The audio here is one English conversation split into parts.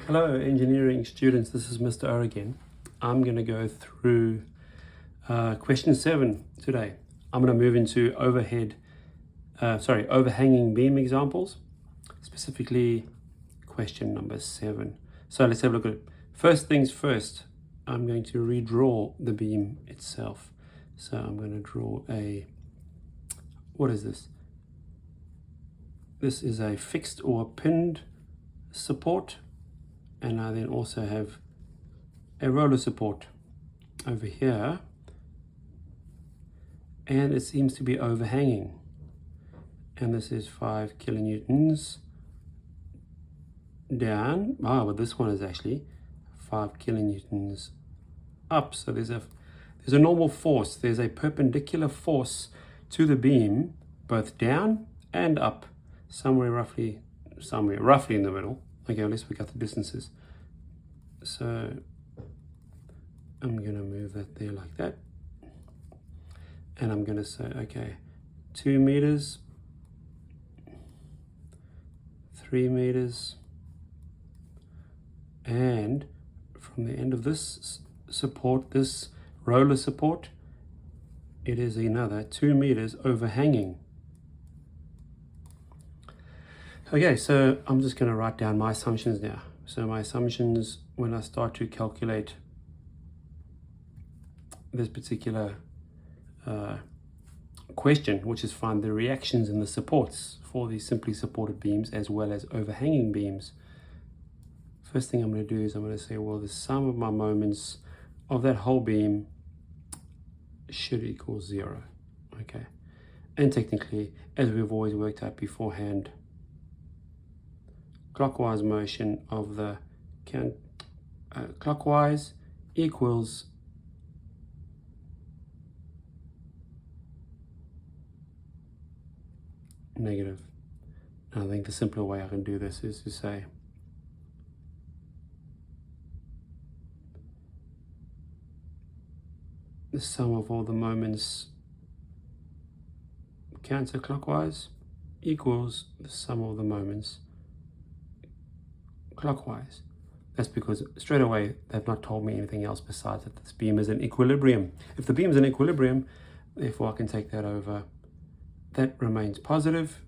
Hello engineering students, this is Mr. O again. I'm going to go through question 7 today. I'm going to move into overhanging beam examples, specifically question number 7. So let's have a look at it. First things first, I'm going to redraw the beam itself. So I'm going to draw what is this? This is a fixed or pinned support. And I then also have a roller support over here, and it seems to be overhanging, and this is 5 kilonewtons down. But this one is actually 5 kilonewtons up. So there's a normal force, there's a perpendicular force to the beam, both down and up, somewhere roughly in the middle. Okay, let's work out the distances. So I'm going to move that there like that. And I'm going to say, okay, 2 meters, 3 meters, and from the end of this support, this roller support, it is another 2 meters overhanging. Okay, so I'm just going to write down my assumptions now. So my assumptions when I start to calculate this particular question, which is find the reactions and the supports for these simply supported beams as well as overhanging beams. First thing I'm going to do is I'm going to say, well, the sum of my moments of that whole beam should equal 0. Okay, and technically, as we've always worked out beforehand, clockwise motion of the clockwise equals negative. And I think the simpler way I can do this is to say the sum of all the moments counterclockwise equals the sum of the moments clockwise. That's because straight away they've not told me anything else besides that this beam is in equilibrium. If the beam is in equilibrium, therefore I can take that over. That remains positive,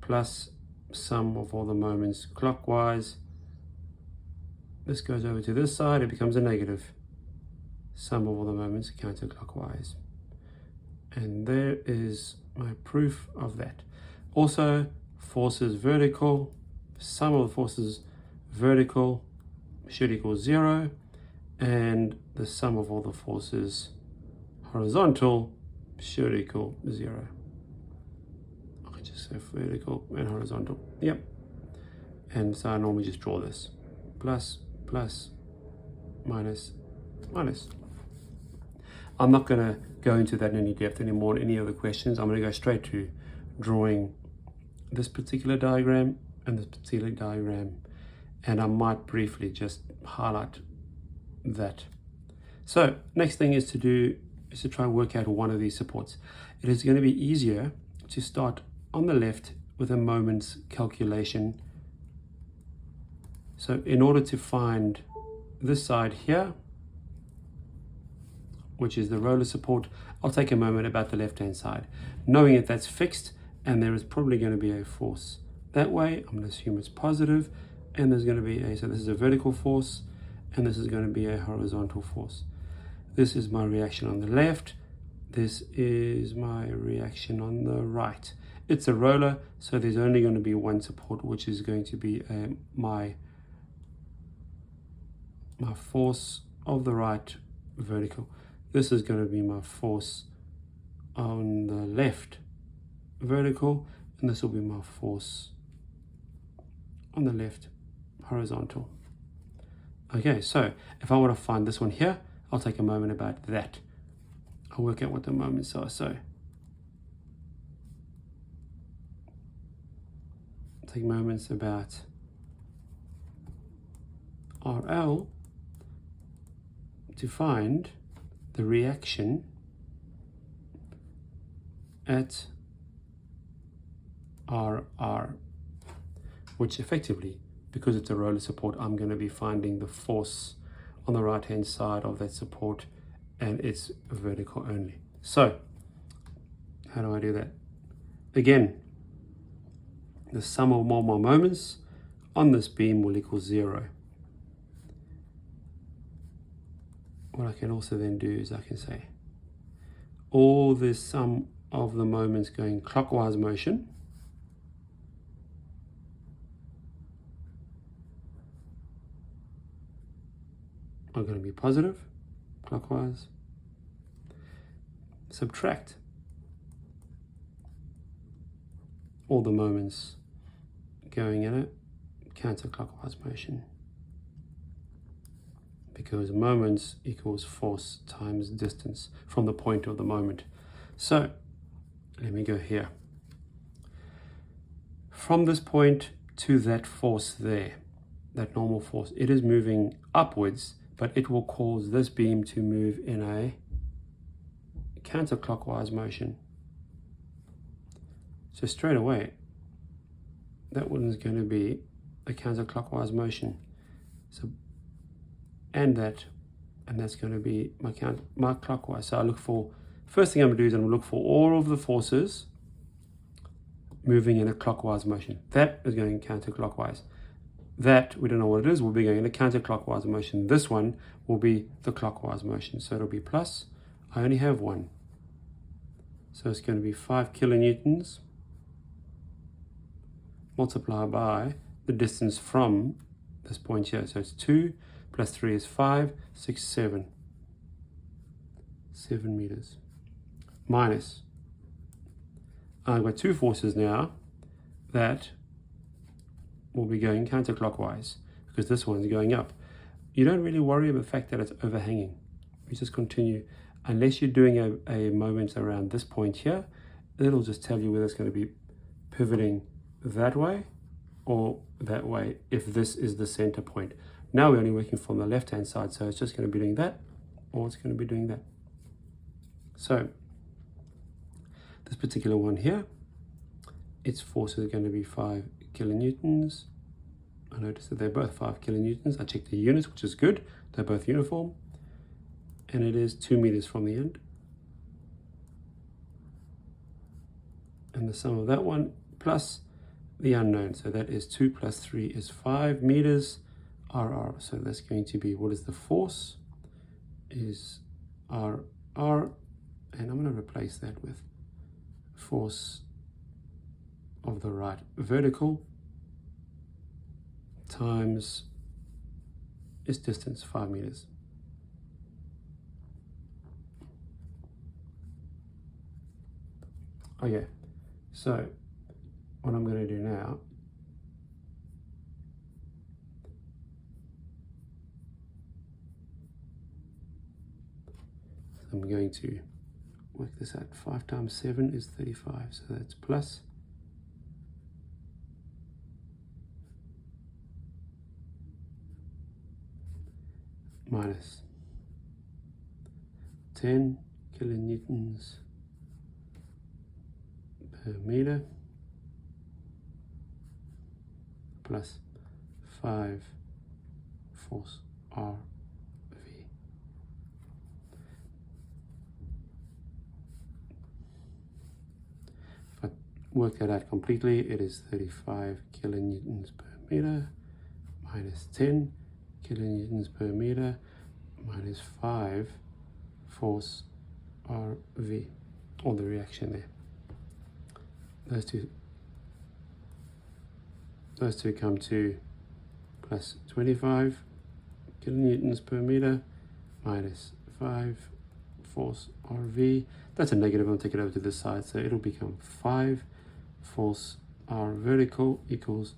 plus sum of all the moments clockwise. This goes over to this side, it becomes a negative. Sum of all the moments counterclockwise. And there is my proof of that. Also, forces vertical, sum of the forces vertical should equal 0, and the sum of all the forces horizontal should equal 0. I can just say vertical and horizontal. Yep. And so I normally just draw this. Plus, plus, minus, minus. I'm not going to go into that in any depth anymore in any other questions. I'm going to go straight to drawing this particular diagram and this particular diagram, and I might briefly just highlight that. So next thing is to try and work out one of these supports. It is going to be easier to start on the left with a moments calculation. So in order to find this side here, which is the roller support, I'll take a moment about the left hand side, knowing that that's fixed and there is probably going to be a force that way. I'm going to assume it's positive, and there's going to be so this is a vertical force and this is going to be a horizontal force. This is my reaction on the left, this is my reaction on the right. It's a roller, so there's only going to be one support, which is going to be my force of the right vertical. This is going to be my force on the left vertical, and this will be my force on the left horizontal. Okay, so if I want to find this one here, I'll take a moment about that. I'll work out what the moments are. So take moments about RL to find the reaction at RR, which effectively because it's a roller support, I'm going to be finding the force on the right hand side of that support, and it's vertical only. So how do I do that? Again, the sum of all my moments on this beam will equal 0. What I can also then do is I can say all the sum of the moments going clockwise motion are going to be positive, clockwise. Subtract all the moments going in it counterclockwise motion, because moments equals force times distance from the point of the moment. So let me go here. From this point to that force there, that normal force, it is moving upwards, but it will cause this beam to move in a counterclockwise motion. So straight away, that one is going to be a counterclockwise motion. So, and that's going to be my clockwise. So I look for, first thing I'm going to do is I'm going to look for all of the forces moving in a clockwise motion. That is going counterclockwise. That, we don't know what it is, will be going in a counterclockwise motion. This one will be the clockwise motion. So it'll be plus, I only have one. So it's going to be 5 kilonewtons multiplied by the distance from this point here. So it's 2 plus 3 is 5, 6, 7. 7 meters. Minus. I've got two forces now that will be going counterclockwise, because this one's going up. You don't really worry about the fact that it's overhanging. You just continue. Unless you're doing a moment around this point here, it'll just tell you whether it's going to be pivoting that way or that way if this is the center point. Now we're only working from the left hand side, so it's just going to be doing that, or it's going to be doing that. So this particular one here, its force is going to be 5 kilonewtons. I noticed that they're both 5 kilonewtons. I checked the units, which is good. They're both uniform. And it is 2 meters from the end. And the sum of that one plus the unknown. So that is 2 plus 3 is 5 meters RR. So that's going to be, what is the force? Is RR. And I'm going to replace that with force of the right vertical times its distance, 5 meters. Okay, so what I'm going to do now is I'm going to work this out. 5 times 7 is 35, so that's plus minus 10 kilonewtons per meter plus 5 force RV. If I work that out completely, it is 35 kilonewtons per meter minus 10 kilonewtons per meter minus 5 force RV, or the reaction there. Those two come to plus 25 kilonewtons per meter minus 5 force RV. That's a negative. I'll take it over to this side, so it'll become 5 force R vertical equals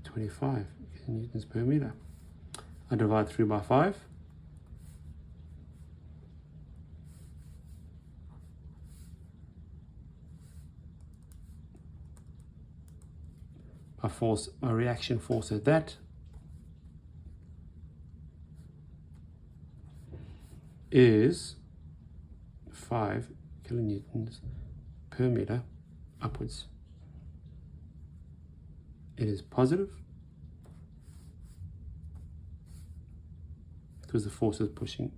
25 kilonewtons per meter. I divide through by 5. My reaction force at that is 5 kilonewtons per meter upwards. It is positive, because the force is pushing,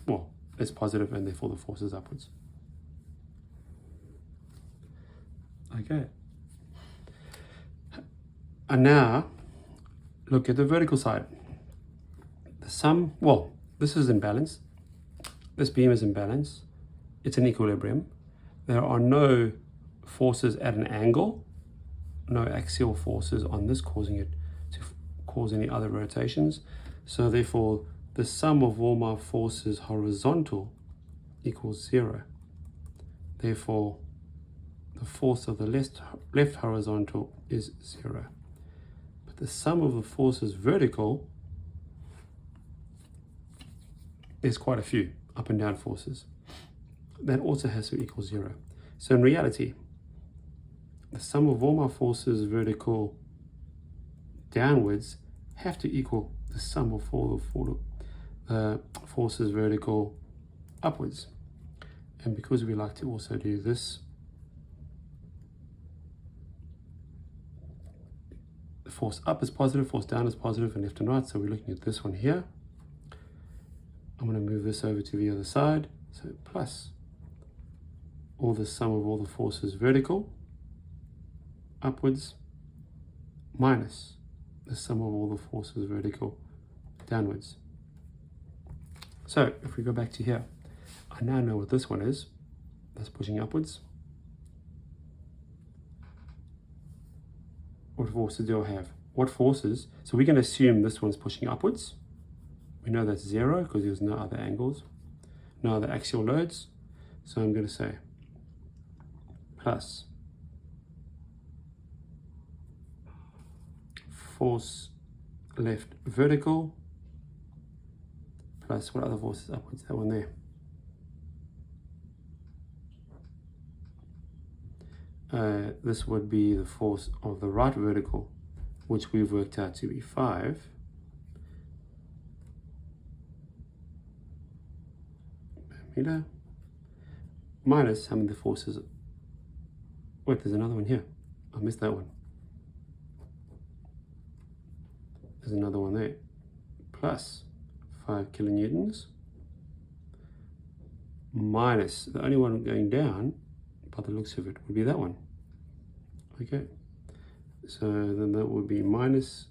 well, it's positive and therefore the force is upwards. Okay. And now look at the vertical side. The sum, well, this is in balance. This beam is in balance. It's in equilibrium. There are no forces at an angle, no axial forces on this causing it to cause any other rotations. So therefore, the sum of all my forces horizontal equals 0. Therefore, the force of the left horizontal is 0. But the sum of the forces vertical, there's quite a few up and down forces. That also has to equal 0. So in reality, the sum of all my forces vertical downwards have to equal the sum of all the forces vertical upwards. And because we like to also do this, the force up is positive, force down is positive, and left and right. So we're looking at this one here. I'm going to move this over to the other side. So plus all the sum of all the forces vertical upwards minus the sum of all the forces vertical downwards. So if we go back to here, I now know what this one is. That's pushing upwards. What forces do I have? What forces? So we're going to assume this one's pushing upwards. We know that's 0 because there's no other angles, no other axial loads. So I'm going to say plus force left vertical plus what other force is upwards? That one there. This would be the force of the right vertical, which we've worked out to be 5. Meter minus how many forces. Wait, there's another one here. I missed that one. There's another one there. Plus 5 kilonewtons minus the only one going down by the looks of it would be that one. Okay, so then that would be minus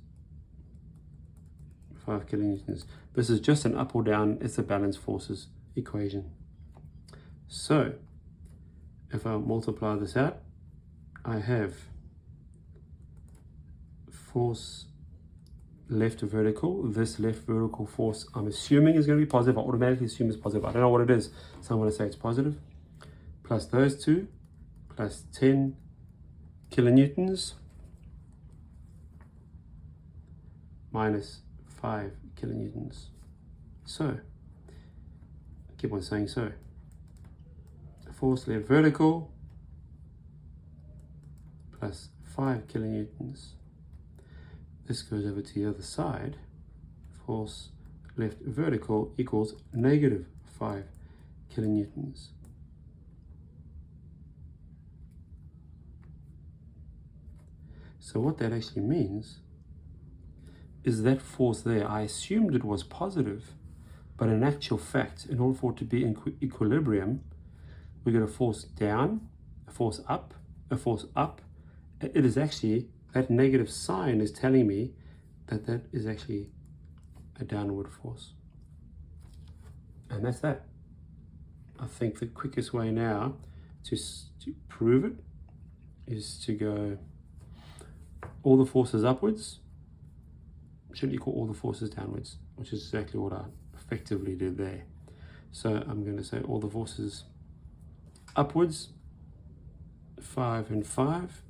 5 kilonewtons. This is just an up or down, it's a balance forces equation. So if I multiply this out, I have force left vertical. This left vertical force I'm assuming is going to be positive. I automatically assume it's positive. I don't know what it is, so I'm going to say it's positive. Plus those two, plus 10 kilonewtons minus 5 kilonewtons. So I keep on saying so. Force left vertical plus 5 kilonewtons. This goes over to the other side. Force left vertical equals negative 5 kilonewtons. So what that actually means is that force there, I assumed it was positive, but in actual fact, in order for it to be in equilibrium, we get a force down, a force up, a force up. It is actually, that negative sign is telling me that that is actually a downward force. And that's that. I think the quickest way now to prove it is to go all the forces upwards should equal all the forces downwards, which is exactly what I effectively did there. So I'm going to say all the forces upwards, 5 and 5,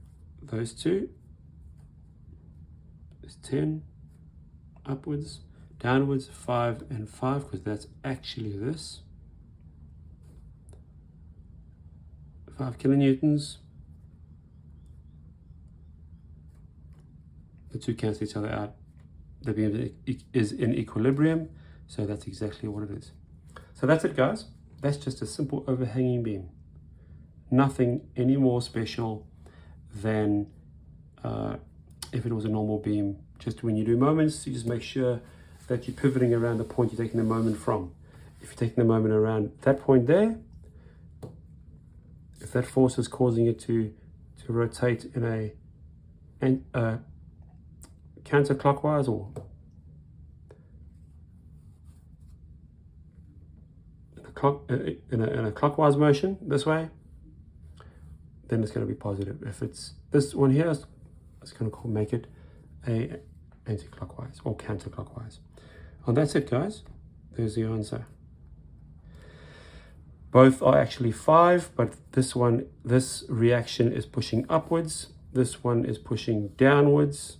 those two is 10, upwards, downwards 5 and 5, because that's actually this, 5 kilonewtons. The two cancel each other out. The beam is in equilibrium, so that's exactly what it is. So that's it, guys. That's just a simple overhanging beam. Nothing any more special than if it was a normal beam. Just when you do moments, you just make sure that you're pivoting around the point you're taking the moment from. If you're taking the moment around that point there, if that force is causing it to rotate in a counterclockwise or in a clockwise motion this way, then it's going to be positive. If it's this one here, it's going to make it a anti-clockwise or counterclockwise. And that's it, guys. There's the answer. Both are actually 5, but this reaction is pushing upwards. This one is pushing downwards,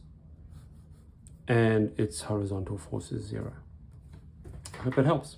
and its horizontal force is 0. I hope it helps.